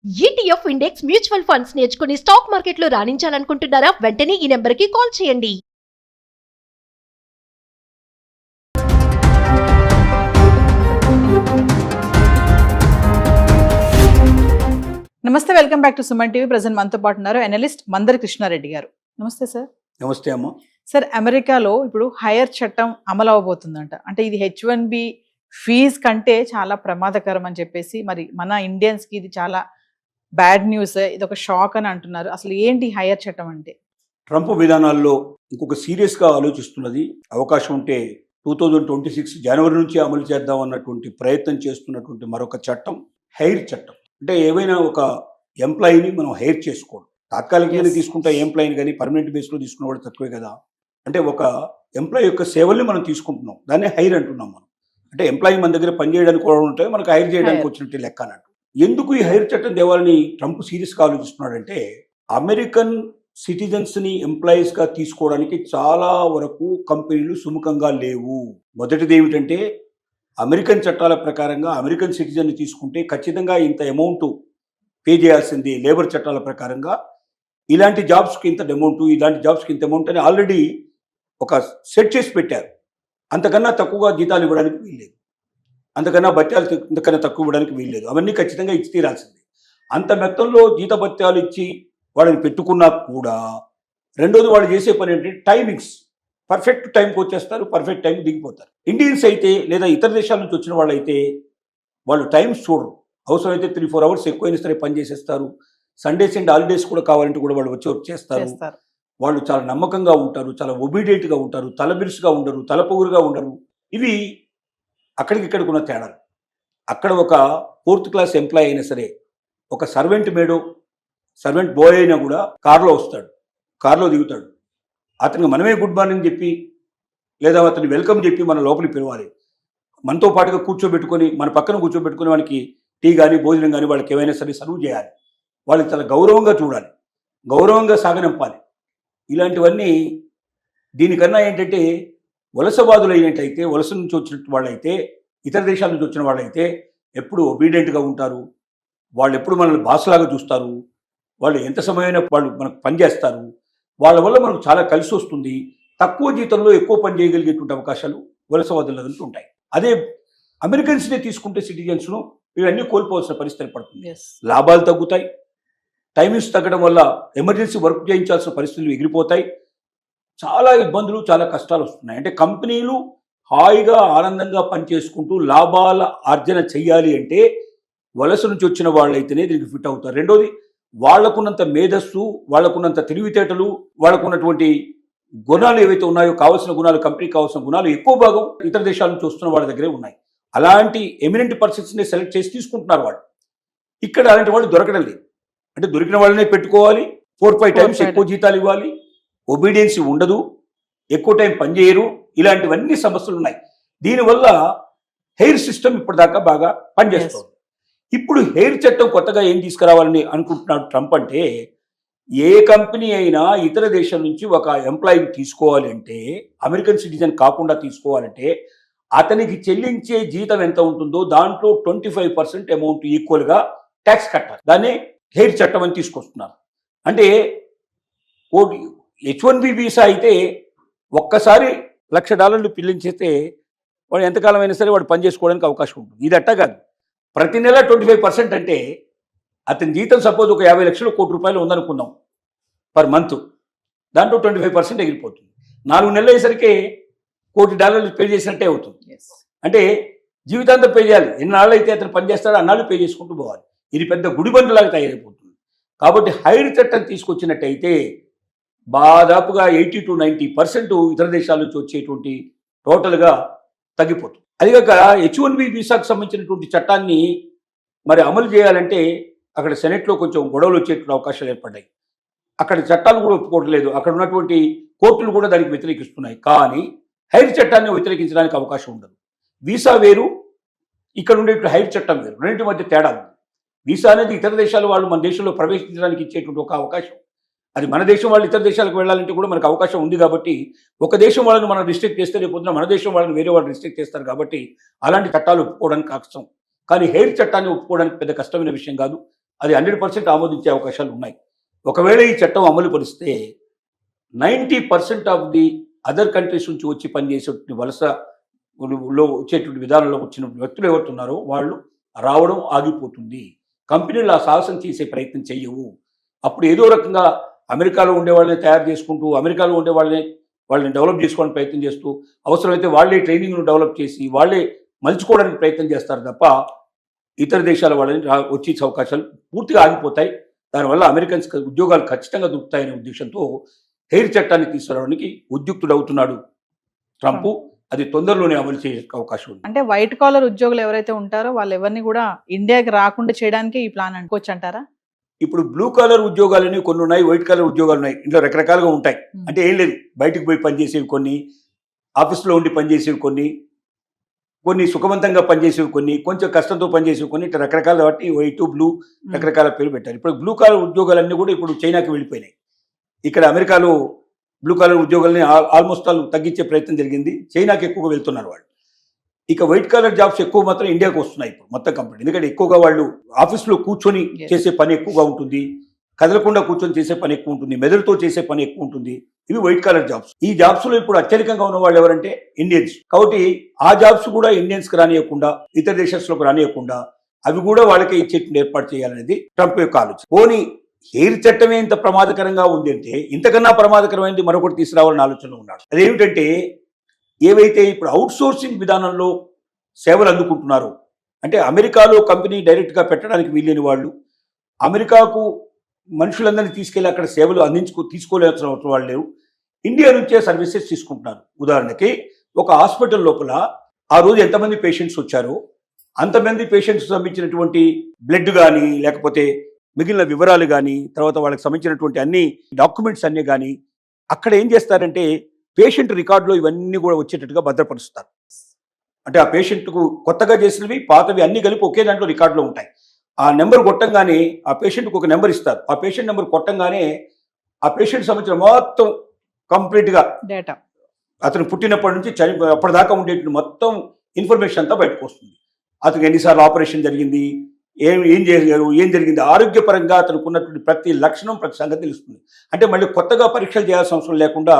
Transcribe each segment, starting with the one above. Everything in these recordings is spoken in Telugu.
ఈటీఎఫ్ ఇండెక్స్ మ్యూచువల్ ఫండ్స్ నేర్చుకుని స్టాక్ మార్కెట్లో రాణించాలనుకుంటున్నారా? వెంటనే ఈ నెంబర్కి కాల్ చేయండి. నమస్తే, welcome back to Suman TV. Present మనతో పాటు ఉన్నారు అనలిస్ట్ మందరి కృష్ణారెడ్డి గారు. నమస్తే సార్. నమస్తే అమ్మ. సార్, అమెరికాలో ఇప్పుడు హైయర్ చట్టం అమలు అవబోతుందంట. అంటే ఇది H1B ఫీజ్ కంటే చాలా ప్రమాదకరం అని చెప్పేసి, మరి మన ఇండియన్స్కి ఇది చాలా బ్యాడ్ న్యూస్, ఇది ఒక షాక్ అని అంటున్నారు. అసలు ఏంటి హైయర్ చట్టం అంటే? ట్రంప్ విధానాల్లో ఇంకొక సీరియస్గా ఆలోచిస్తున్నది. అవకాశం ఉంటే 2026 జనవరి నుంచి అమలు చేద్దాం అన్నటువంటి ప్రయత్నం చేస్తున్నటువంటి మరొక చట్టం హైర్ చట్టం. అంటే ఏవైనా ఒక ఎంప్లాయీని మనం హైర్ చేసుకోవడం. తాత్కాలికంగా తీసుకుంటే ఎంప్లాయీని కానీ పర్మనెంట్ బేస్లో తీసుకున్న వాడు తక్కువే కదా. అంటే ఒక ఎంప్లాయీ యొక్క సేవల్ని మనం తీసుకుంటున్నాం, దాన్ని హైర్ అంటున్నాం మనం. అంటే ఎంప్లాయీ మన దగ్గర పనిచేయడానికి కూడా ఉంటే మనకు హైర్ చేయడానికి వచ్చినట్టు లెక్క అన్నట్టు. ఎందుకు ఈ హైర్ చట్టం తేవాలని ట్రంప్ సీరియస్గా ఆలోచిస్తున్నాడంటే, అమెరికన్ సిటిజన్స్ని ఎంప్లాయీస్గా తీసుకోవడానికి చాలా వరకు కంపెనీలు సుముఖంగా లేవు. మొదటిది ఏమిటంటే, అమెరికన్ చట్టాల ప్రకారంగా అమెరికన్ సిటిజన్ని తీసుకుంటే ఖచ్చితంగా ఇంత అమౌంట్ పే చేయాల్సింది. లేబర్ చట్టాల ప్రకారంగా ఇలాంటి జాబ్స్కి ఇంత అమౌంట్, ఇలాంటి జాబ్స్కి ఇంత అమౌంట్ అని ఆల్రెడీ ఒక సెట్ చేసి పెట్టారు. అంతకన్నా తక్కువగా జీతాలు ఇవ్వడానికి వీల్లేదు, అంతకన్నా భత్యాలు ఇంతకన్నా తక్కువ ఇవ్వడానికి వీల్లేదు. అవన్నీ ఖచ్చితంగా ఇచ్చి తీరాల్సింది. అంత మొత్తంలో జీతభత్యాలు ఇచ్చి వాళ్ళని పెట్టుకున్నా కూడా, రెండోది వాళ్ళు చేసే పని ఏంటంటే టైమింగ్స్. పర్ఫెక్ట్ టైంకి వచ్చేస్తారు, పర్ఫెక్ట్ టైంకి దిగిపోతారు. ఇండియన్స్ అయితే లేదా ఇతర దేశాల నుంచి వచ్చిన వాళ్ళు అయితే వాళ్ళు టైమ్స్ చూడరు. అవసరమైతే 3-4 అవర్స్ ఎక్కువైనా సరే పని చేసేస్తారు. సండేస్ అండ్ హాలిడేస్ కూడా కావాలంటే కూడా వాళ్ళు వచ్చి చేస్తారు. వాళ్ళు చాలా నమ్మకంగా ఉంటారు, చాలా ఒబీడియంట్గా ఉంటారు, తలబిరుసుగా ఉండరు, తలపొగురుగా ఉండరు. ఇవి అక్కడికిక్కడికి ఉన్న తేడాలు. అక్కడ ఒక 4th క్లాస్ ఎంప్లాయీ అయినా సరే, ఒక సర్వెంట్ మేడో సర్వెంట్ బాయ్ అయినా కూడా కారులో వస్తాడు, కారులో దిగుతాడు. అతనికి మనమే గుడ్ మార్నింగ్ చెప్పి లేదా అతన్ని వెల్కమ్ చెప్పి మన లోపలికి పిలవాలి. మనతో పాటుగా కూర్చోబెట్టుకొని, మన పక్కన కూర్చోబెట్టుకుని వానికి టీ కానీ భోజనం కానీ వాళ్ళకి ఏమైనా సరే సర్వ్ చేయాలి. వాళ్ళకి చాలా గౌరవంగా చూడాలి, గౌరవంగా సాగనంపాలి. ఇలాంటివన్నీ దీనికన్నా ఏంటంటే, వలసవాదులు అయినట్టయితే, వలస నుంచి వచ్చిన వాళ్ళైతే, ఇతర దేశాల నుంచి వచ్చిన వాళ్ళైతే ఎప్పుడు ఒబీడియంట్గా ఉంటారు. వాళ్ళు ఎప్పుడు మనల్ని బాస్లాగా చూస్తారు. వాళ్ళు ఎంత సమయమైనా వాళ్ళు మనకు పనిచేస్తారు. వాళ్ళ వల్ల మనకు చాలా కలిసి వస్తుంది. తక్కువ జీతంలో ఎక్కువ పని చేయగలిగేటువంటి అవకాశాలు వలసవాదుల నుంచి ఉంటాయి. అదే అమెరికన్స్నే తీసుకుంటే సిటిజన్స్ను ఇవన్నీ కోల్పోవాల్సిన పరిస్థితి పడుతుంది. లాభాలు తగ్గుతాయి, టైమింగ్స్ తగ్గడం వల్ల ఎమర్జెన్సీ వర్క్ చేయించాల్సిన పరిస్థితులు ఎగిరిపోతాయి. చాలా ఇబ్బందులు, చాలా కష్టాలు వస్తున్నాయి. అంటే కంపెనీలు హాయిగా ఆనందంగా పనిచేసుకుంటూ లాభాల ఆర్జన చెయ్యాలి అంటే వలస నుంచి వచ్చిన వాళ్ళైతేనే దీనికి ఫిట్ అవుతారు. రెండోది, వాళ్లకున్నంత మేధస్సు, వాళ్లకున్నంత తెలివితేటలు, వాళ్లకున్నటువంటి గుణాలు ఏవైతే ఉన్నాయో, కావాల్సిన గుణాలు, కంపెనీకి కావాల్సిన గుణాలు ఎక్కువ భాగం ఇతర దేశాల నుంచి వస్తున్న వాళ్ళ దగ్గరే ఉన్నాయి. అలాంటి ఎమినెంట్ పర్సన్స్ని సెలెక్ట్ చేసి తీసుకుంటున్నారు వాళ్ళు. ఇక్కడ అలాంటి వాళ్ళు దొరకడం లేదు. అంటే దొరికిన వాళ్ళనే పెట్టుకోవాలి, 4-5 టైమ్స్ ఎక్కువ జీతాలు ఇవ్వాలి, ఒబీడియన్సీ ఉండదు, ఎక్కువ టైం పనిచేయరు. ఇలాంటివన్నీ సమస్యలు ఉన్నాయి. దీనివల్ల హెయిర్ సిస్టమ్ ఇప్పటిదాకా బాగా పనిచేస్తుంది. ఇప్పుడు హెయిర్ చట్టం కొత్తగా ఏం తీసుకురావాలని అనుకుంటున్నాడు ట్రంప్ అంటే, ఏ కంపెనీ అయినా ఇతర దేశం నుంచి ఒక ఎంప్లాయీని తీసుకోవాలి అంటే, అమెరికన్ సిటిజన్ కాకుండా తీసుకోవాలంటే, అతనికి చెల్లించే జీతం ఎంత ఉంటుందో దాంట్లో 25% అమౌంట్ ఈక్వల్గా ట్యాక్స్ కట్టాలి. దాన్ని హెయిర్ చట్టం అని తీసుకొస్తున్నారు. అంటే H1B వీసా అయితే ఒక్కసారి $1,00,000 పిల్లించేస్తే వాడు ఎంతకాలం అయినా సరే వాడు పని చేసుకోవడానికి అవకాశం ఉంటుంది. ఇది అట్టా కాదు. ప్రతి నెల 25% అంటే అతని జీతం సపోజ్ ఒక 50 లక్షలు ₹1,00,00,000 ఉందనుకుందాం పర్ మంత్. దాంట్లో 25% ఎగిరిపోతుంది. 4 నెలలు అయ్యేసరికి $1,00,00,000 పే చేసినట్టే అవుతుంది. అంటే జీవితాంతం పే చేయాలి. ఎన్నాళ్ళు అయితే అతను పనిచేస్తాడో అన్నాళ్ళు పే చేసుకుంటూ పోవాలి. ఇది పెద్ద గుడిబండలాగా తయారైపోతుంది. కాబట్టి హైర్ చట్టం తీసుకొచ్చినట్టయితే దాదాపుగా 80 to 90% ఇతర దేశాల నుంచి వచ్చేటువంటి టోటల్గా తగ్గిపోతుంది. అదిగాక H1B వీసాకు సంబంధించినటువంటి చట్టాన్ని మరి అమలు చేయాలంటే అక్కడ సెనెట్లో కొంచెం గొడవలు వచ్చేటువంటి అవకాశాలు ఏర్పడ్డాయి. అక్కడ చట్టాలు కూడా ఒప్పుకోవట్లేదు, అక్కడ ఉన్నటువంటి కోర్టులు కూడా దానికి వ్యతిరేకిస్తున్నాయి. కానీ హైర్ చట్టాన్ని వ్యతిరేకించడానికి అవకాశం ఉండదు. వీసా వేరు, ఇక్కడ ఉండే హైర్ చట్టం వేరు, రెండింటి మధ్య తేడా ఉంది. వీసా అనేది ఇతర దేశాల వాళ్ళు మన దేశంలో ప్రవేశించడానికి ఇచ్చేటువంటి ఒక అవకాశం. అది మన దేశం వాళ్ళు ఇతర దేశాలకు వెళ్ళాలంటే కూడా మనకు అవకాశం ఉంది. కాబట్టి ఒక దేశం వాళ్ళని మనం రిస్ట్రిక్ట్ చేస్తే రేపు పొద్దున మన దేశం వాళ్ళని వేరే వాళ్ళు రిస్ట్రిక్ట్ చేస్తారు. కాబట్టి అలాంటి చట్టాలు ఒప్పుకోవడానికి కష్టం. కానీ హెయిర్ చట్టాన్ని ఒప్పుకోవడానికి పెద్ద కష్టమైన విషయం కాదు. అది 100% ఆమోదించే అవకాశాలు ఉన్నాయి. ఒకవేళ ఈ చట్టం అమలు పరిస్తే 90% ఆఫ్ ది అదర్ కంట్రీస్ నుంచి వచ్చి పనిచేసేటువంటి వలసలో వచ్చేటువంటి విధానంలో వచ్చిన వ్యక్తులు ఎవరుతున్నారో వాళ్ళు రావడం ఆగిపోతుంది. కంపెనీలు ఆ సాహసం చేసే ప్రయత్నం చెయ్యవు. అప్పుడు ఏదో రకంగా అమెరికాలో ఉండే వాళ్ళని తయారు చేసుకుంటూ అమెరికాలో ఉండే వాళ్ళని డెవలప్ చేసుకోవడానికి ప్రయత్నం చేస్తూ అవసరమైతే వాళ్ళే ట్రైనింగ్ను డెవలప్ చేసి వాళ్ళే మలుచుకోవడానికి ప్రయత్నం చేస్తారు తప్ప ఇతర దేశాల వాళ్ళని వచ్చే అవకాశాలు పూర్తిగా ఆగిపోతాయి. దానివల్ల అమెరికన్స్ ఉద్యోగాలు ఖచ్చితంగా దొరుకుతాయనే ఉద్దేశంతో హెయిర్ చట్టాన్ని తీసుకురావడానికి ఉద్యుక్తుడవుతున్నాడు ట్రంప్. అది తొందరలోనే అమలు చేసే అవకాశం ఉంది. అంటే వైట్ కాలర్ ఉద్యోగులు ఎవరైతే ఉంటారో వాళ్ళు ఎవరిని కూడా ఇండియాకి రాకుండా చేయడానికి ఈ ప్లాన్ అనుకోవచ్చు అంటారా? ఇప్పుడు బ్లూ కాలర్ ఉద్యోగాలని కొన్ని ఉన్నాయి, వైట్ కాలర్ ఉద్యోగాలు ఉన్నాయి. ఇంట్లో రకరకాలుగా ఉంటాయి. అంటే ఏం లేదు, బయటకు పోయి పనిచేసేవి కొన్ని, ఆఫీస్లో ఉండి పనిచేసేవి కొన్ని సుఖవంతంగా పనిచేసేవి కొన్ని, కొంచెం కష్టంతో పనిచేసేవి కొన్ని, ఇట్లా రకరకాల బట్టి వైట్ బ్లూ రకరకాల పేరు పెట్టారు. ఇప్పుడు బ్లూ కాలర్ ఉద్యోగాలన్నీ కూడా ఇప్పుడు చైనాకి వెళ్ళిపోయినాయి. ఇక్కడ అమెరికాలో బ్లూ కాలర్ ఉద్యోగాలని ఆల్మోస్ట్ ఆల్ తగ్గించే ప్రయత్నం జరిగింది. చైనాకి ఎక్కువగా వెళ్తున్నారు వాళ్ళు. ఇక వైట్ కాలర్ జాబ్స్ ఎక్కువ మాత్రం ఇండియాకి వస్తున్నాయి ఇప్పుడు మొత్తం కంపెనీ. ఎందుకంటే ఎక్కువగా వాళ్ళు ఆఫీస్లో కూర్చొని చేసే పని ఎక్కువగా ఉంటుంది, కదలకుండా కూర్చొని చేసే పని ఎక్కువ ఉంటుంది, మెదడుతో చేసే పని ఎక్కువ ఉంటుంది. ఇవి వైట్ కాలర్ జాబ్స్. ఈ జాబ్స్ లో ఇప్పుడు అత్యధికంగా ఉన్న వాళ్ళు ఎవరంటే ఇండియన్స్. కాబట్టి ఆ జాబ్స్ కూడా ఇండియన్స్ కి రానియకుండా, ఇతర దేశాల్లోకి రానియకుండా అవి కూడా వాళ్ళకే ఇచ్చేట్టు ఏర్పాటు చేయాలనేది ట్రంప్ యొక్క ఆలోచన. పోనీ హెయిర్ చట్టమే ఇంత ప్రమాదకరంగా ఉంది అంటే ఇంతకన్నా ప్రమాదకరమైనది మరొకటి తీసుకురావాలని ఆలోచనలో ఉన్నాడు. అదేమిటంటే ఏవైతే ఇప్పుడు అవుట్ సోర్సింగ్ విధానంలో సేవలు అందుకుంటున్నారో, అంటే అమెరికాలో కంపెనీ డైరెక్ట్గా పెట్టడానికి వీల్లేని వాళ్ళు అమెరికాకు మనుషులందరినీ తీసుకెళ్ళి అక్కడ సేవలు తీసుకోలేసిన అవసరం వాళ్ళు లేరు, ఇండియా నుంచే సర్వీసెస్ తీసుకుంటున్నారు. ఉదాహరణకి ఒక హాస్పిటల్ లోపల ఆ రోజు ఎంతమంది పేషెంట్స్ వచ్చారో అంతమంది పేషెంట్స్ సంబంధించినటువంటి బ్లడ్ కానీ లేకపోతే మిగిలిన వివరాలు కానీ తర్వాత వాళ్ళకి సంబంధించినటువంటి అన్ని డాక్యుమెంట్స్ అన్నీ కానీ అక్కడ ఏం చేస్తారంటే పేషెంట్ రికార్డులో ఇవన్నీ కూడా వచ్చేటట్టుగా భద్రపరుస్తారు. అంటే ఆ పేషెంట్కు కొత్తగా చేసినవి పాతవి అన్నీ కలిపి ఒకే దాంట్లో రికార్డులో ఉంటాయి. ఆ నెంబర్ కొట్టంగానే ఆ పేషెంట్కి ఒక నెంబర్ ఇస్తారు. ఆ పేషెంట్ నెంబర్ కొట్టంగానే ఆ పేషెంట్ సంబంధించిన మొత్తం కంప్లీట్గా డేటా అతను పుట్టినప్పటి నుంచి అప్పటిదాకా ఉండేటువంటి మొత్తం ఇన్ఫర్మేషన్ అంతా బయటకు వస్తుంది. అతనికి ఎన్నిసార్లు ఆపరేషన్ జరిగింది, ఏం చేశారు, ఏం జరిగింది, ఆరోగ్యపరంగా అతనికి ఉన్నటువంటి ప్రతి లక్షణం ప్రతి సంగతి తెలుస్తుంది. అంటే మళ్ళీ కొత్తగా పరీక్షలు చేయాల్సిన అవసరం లేకుండా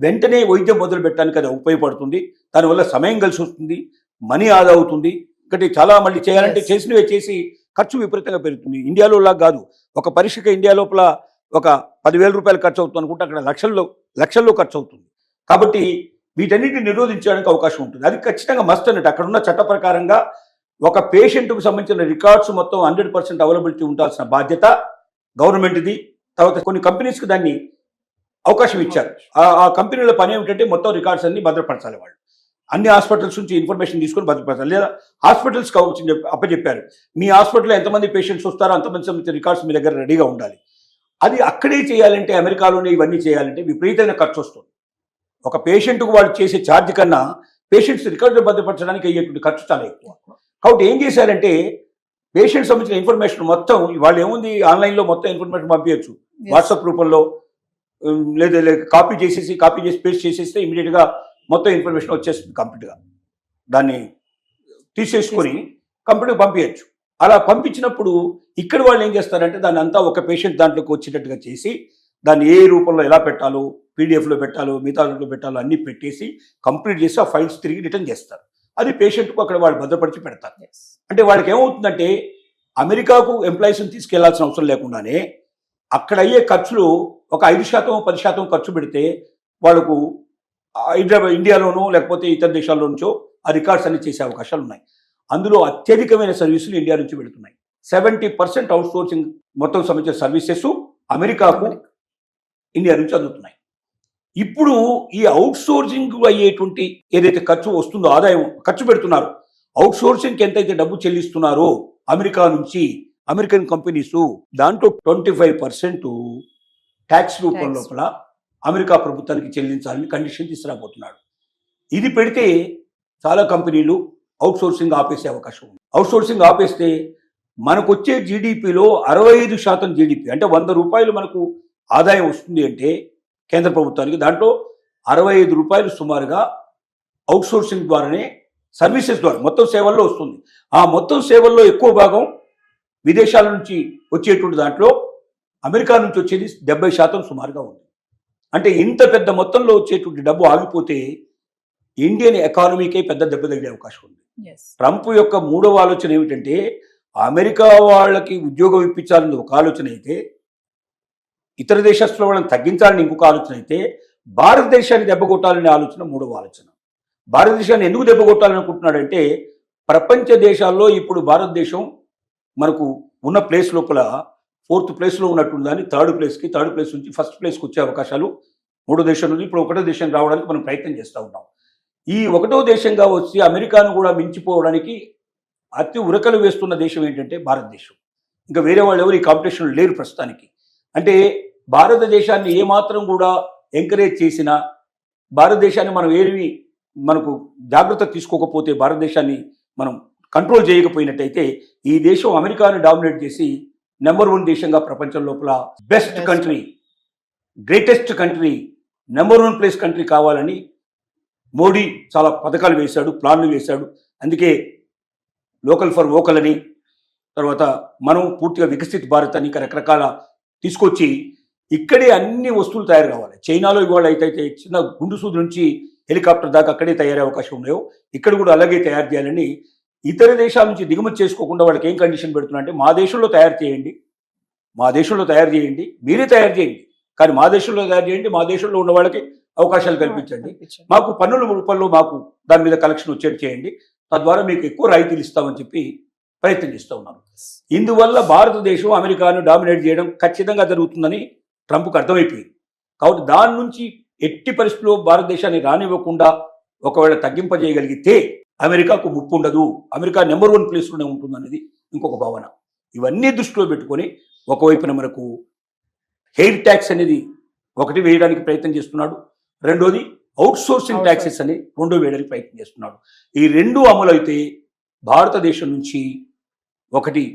వెంటనే వైద్యం మొదలు పెట్టడానికి అది ఉపయోగపడుతుంది. దానివల్ల సమయం కలిసి వస్తుంది, మనీ ఆదా అవుతుంది. ఇంకటి చాలా మళ్ళీ చేయాలంటే చేసినవే చేసి ఖర్చు విపరీతంగా పెరుగుతుంది. ఇండియాలో లాగా కాదు, ఒక పరీక్షకి ఇండియా లోపల ఒక 10,000 రూపాయలు ఖర్చు అవుతుంది అనుకుంటే అక్కడ లక్షల్లో ఖర్చు అవుతుంది. కాబట్టి వీటన్నిటిని నిరోధించడానికి అవకాశం ఉంటుంది. అది ఖచ్చితంగా మస్ట్ అన్నట్టు. అక్కడ ఉన్న చట్ట ప్రకారంగా ఒక పేషెంట్కు సంబంధించిన రికార్డ్స్ మొత్తం 100% అవైలబిలిటీ ఉండాల్సిన బాధ్యత గవర్నమెంట్ది. తర్వాత కొన్ని కంపెనీస్కి దాన్ని అవకాశం ఇచ్చారు. ఆ కంపెనీల పని ఏమిటంటే మొత్తం రికార్డ్స్ అన్ని భద్రపరచాలి. వాళ్ళు అన్ని హాస్పిటల్స్ నుంచి ఇన్ఫర్మేషన్ తీసుకొని భద్రపరచాలి. లేదా హాస్పిటల్స్కి అప్పచెప్పారు, మీ హాస్పిటల్లో ఎంతమంది పేషెంట్స్ వస్తారో అంతమంది సంబంధించిన రికార్డ్స్ మీ దగ్గర రెడీగా ఉండాలి. అది అక్కడే చేయాలంటే అమెరికాలోనే ఇవన్నీ చేయాలంటే విపరీతమైన ఖర్చు వస్తుంది. ఒక పేషెంట్కు వాళ్ళు చేసే ఛార్జ్ కన్నా పేషెంట్స్ రికార్డులు భద్రపరచడానికి అయ్యేటువంటి ఖర్చు చాలా ఎక్కువ. కాబట్టి ఏం చేశారంటే పేషెంట్ సంబంధించిన ఇన్ఫర్మేషన్ మొత్తం వాళ్ళు ఏముంది ఆన్లైన్లో మొత్తం ఇన్ఫర్మేషన్ పంపించచ్చు, వాట్సాప్ రూపంలో లేదా కాపీ చేసి పేస్ట్ చేసేస్తే ఇమీడియట్గా మొత్తం ఇన్ఫర్మేషన్ వచ్చేస్తుంది కంప్లీట్గా. దాన్ని తీసేసుకొని కంప్లీట్గా పంపించచ్చు. అలా పంపించినప్పుడు ఇక్కడ వాళ్ళు ఏం చేస్తారంటే దాన్ని అంతా ఒక పేషెంట్ దాంట్లోకి వచ్చేటట్టుగా చేసి దాన్ని ఏ రూపంలో ఎలా పెట్టాలో, పీడిఎఫ్లో పెట్టాలో, మిగతా దాంట్లో పెట్టాలో అన్నీ పెట్టేసి కంప్లీట్ చేసి ఆ ఫైల్స్ తిరిగి రిటర్న్ చేస్తారు. అది పేషెంట్కు అక్కడ వాళ్ళు భద్రపరిచి పెడతారు. అంటే వాళ్ళకి ఏమవుతుందంటే అమెరికాకు ఎంప్లాయీస్ని తీసుకెళ్లాల్సిన అవసరం లేకుండానే అక్కడ అయ్యే ఖర్చులు ఒక 5% 10% ఖర్చు పెడితే వాళ్ళకు ఇండియాలోనూ లేకపోతే ఇతర దేశాల నుంచో ఆ రికార్డ్స్ అన్ని చేసే అవకాశాలు ఉన్నాయి. అందులో అత్యధికమైన సర్వీసులు ఇండియా నుంచి వెళుతున్నాయి. 70% అవుట్ సోర్సింగ్ మొత్తం సంబంధించిన సర్వీసెస్ అమెరికాకు ఇండియా నుంచి అందుతున్నాయి. ఇప్పుడు ఈ అవుట్ సోర్సింగ్ అయ్యేటువంటి ఏదైతే ఖర్చు వస్తుందో, ఆదాయం ఖర్చు పెడుతున్నారో, అవుట్ సోర్సింగ్కి ఎంతైతే డబ్బు చెల్లిస్తున్నారో అమెరికా నుంచి అమెరికన్ కంపెనీస్ దాంట్లో 25% ట్యాక్స్ రూపం లోపల అమెరికా ప్రభుత్వానికి చెల్లించాలని కండిషన్ తీసుకురాబోతున్నాడు. ఇది పెడితే చాలా కంపెనీలు అవుట్ సోర్సింగ్ ఆపేసే అవకాశం ఉంది. అవుట్ సోర్సింగ్ ఆపేస్తే మనకు వచ్చే జీడిపిలో 65% జీడిపి అంటే 100 రూపాయలు మనకు ఆదాయం వస్తుంది అంటే కేంద్ర ప్రభుత్వానికి, దాంట్లో 65 రూపాయలు సుమారుగా అవుట్ సోర్సింగ్ ద్వారానే సర్వీసెస్ ద్వారా మొత్తం సేవల్లో వస్తుంది. ఆ మొత్తం సేవల్లో ఎక్కువ భాగం విదేశాల నుంచి వచ్చేటువంటి దాంట్లో అమెరికా నుంచి వచ్చేది 70% సుమారుగా ఉంది. అంటే ఇంత పెద్ద మొత్తంలో వచ్చేటువంటి డబ్బు ఆగిపోతే ఇండియన్ ఎకానమీకే పెద్ద దెబ్బ తగిలే అవకాశం ఉంది. ట్రంప్ యొక్క మూడవ ఆలోచన ఏమిటంటే అమెరికా వాళ్ళకి ఉద్యోగం ఇప్పించాలని ఒక ఆలోచన అయితే, ఇతర దేశస్తుల వాళ్ళని తగ్గించాలని ఇంకొక ఆలోచన అయితే, భారతదేశాన్ని దెబ్బ కొట్టాలనే ఆలోచన మూడవ ఆలోచన. భారతదేశాన్ని ఎందుకు దెబ్బ కొట్టాలనుకుంటున్నాడంటే ప్రపంచ దేశాల్లో ఇప్పుడు భారతదేశం మనకు ఉన్న ప్లేస్ లోపల 4th ప్లేస్లో ఉన్నటువంటి దాన్ని థర్డ్ ప్లేస్ నుంచి ఫస్ట్ ప్లేస్కి వచ్చే అవకాశాలు మూడో దేశం నుంచి ఇప్పుడు ఒకటో దేశం రావడానికి మనం ప్రయత్నం చేస్తూ ఉన్నాం. ఈ ఒకటో దేశంగా వచ్చి అమెరికాను కూడా మించిపోవడానికి అతి ఉరకలు వేస్తున్న దేశం ఏంటంటే భారతదేశం. ఇంకా వేరే వాళ్ళు ఎవరు ఈ కాంపిటీషన్లో లేరు ప్రస్తుతానికి. అంటే భారతదేశాన్ని ఏమాత్రం కూడా ఎంకరేజ్ చేసినా, భారతదేశాన్ని మనం ఏమి మనకు జాగ్రత్త తీసుకోకపోతే, భారతదేశాన్ని మనం కంట్రోల్ చేయకపోయినట్టయితే ఈ దేశం అమెరికాను డామినేట్ చేసి నెంబర్ 1 దేశంగా ప్రపంచం లోపల best country, greatest country, number 1 place country కావాలని మోడీ చాలా పథకాలు వేశాడు, ప్లాన్లు వేశాడు. అందుకే లోకల్ ఫర్ వోకల్ అని, తర్వాత మనం పూర్తిగా వికసిత్ భారత్ అని రకరకాల తీసుకొచ్చి ఇక్కడే అన్ని వస్తువులు తయారు కావాలి. చైనాలో ఇవాళ అయితే చిన్న గుండు సూది నుంచి హెలికాప్టర్ దాకా అక్కడే తయారయ్యే అవకాశం ఉన్నాయో ఇక్కడ కూడా అలాగే తయారు చేయాలని ఇతర దేశాల నుంచి దిగుమతి చేసుకోకుండా వాళ్ళకి ఏం కండిషన్ పెడుతున్నా అంటే మా దేశంలో తయారు చేయండి, మీరే తయారు చేయండి, కానీ మా దేశంలో తయారు చేయండి, మా దేశంలో ఉన్న వాళ్ళకి అవకాశాలు కల్పించండి, మాకు పన్నుల రూపంలో మాకు దాని మీద కలెక్షన్ వచ్చేది చేయండి, తద్వారా మీకు ఎక్కువ రాయితీలు ఇస్తామని చెప్పి ప్రయత్నం చేస్తూ ఉన్నారు. ఇందువల్ల భారతదేశం అమెరికాను డామినేట్ చేయడం ఖచ్చితంగా జరుగుతుందని ట్రంప్కు అర్థమైపోయింది. కాబట్టి దాని నుంచి ఎట్టి పరిస్థితుల్లో భారతదేశాన్ని రానివ్వకుండా ఒకవేళ తగ్గింపజేయగలిగితే అమెరికాకు ముప్పు ఉండదు, అమెరికా నెంబర్ 1 ప్లేస్లోనే ఉంటుందనేది ఇంకొక భావన. ఇవన్నీ దృష్టిలో పెట్టుకొని ఒకవైపున మనకు హెయిర్ ట్యాక్స్ అనేది ఒకటి వేయడానికి ప్రయత్నం చేస్తున్నాడు, రెండోది అవుట్ సోర్సింగ్ ట్యాక్సెస్ అని 2 వేయడానికి ప్రయత్నం చేస్తున్నాడు. ఈ 2 అమలు అయితే భారతదేశం నుంచి ఒకటి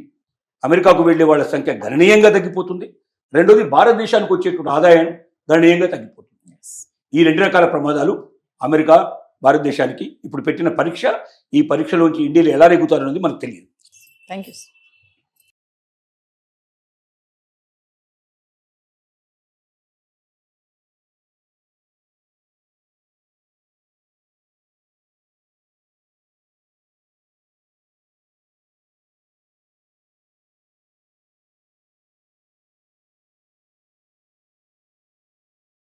అమెరికాకు వెళ్ళే వాళ్ళ సంఖ్య గణనీయంగా తగ్గిపోతుంది, రెండోది భారతదేశానికి వచ్చేటువంటి ఆదాయం గణనీయంగా తగ్గిపోతుంది. ఈ 2 రకాల ప్రమాదాలు అమెరికా భారతదేశానికి ఇప్పుడు పెట్టిన పరీక్ష. ఈ పరీక్షలోంచి ఇండియాలో ఎలా నెగ్గుతారనేది మనకు తెలియదు. Thank you.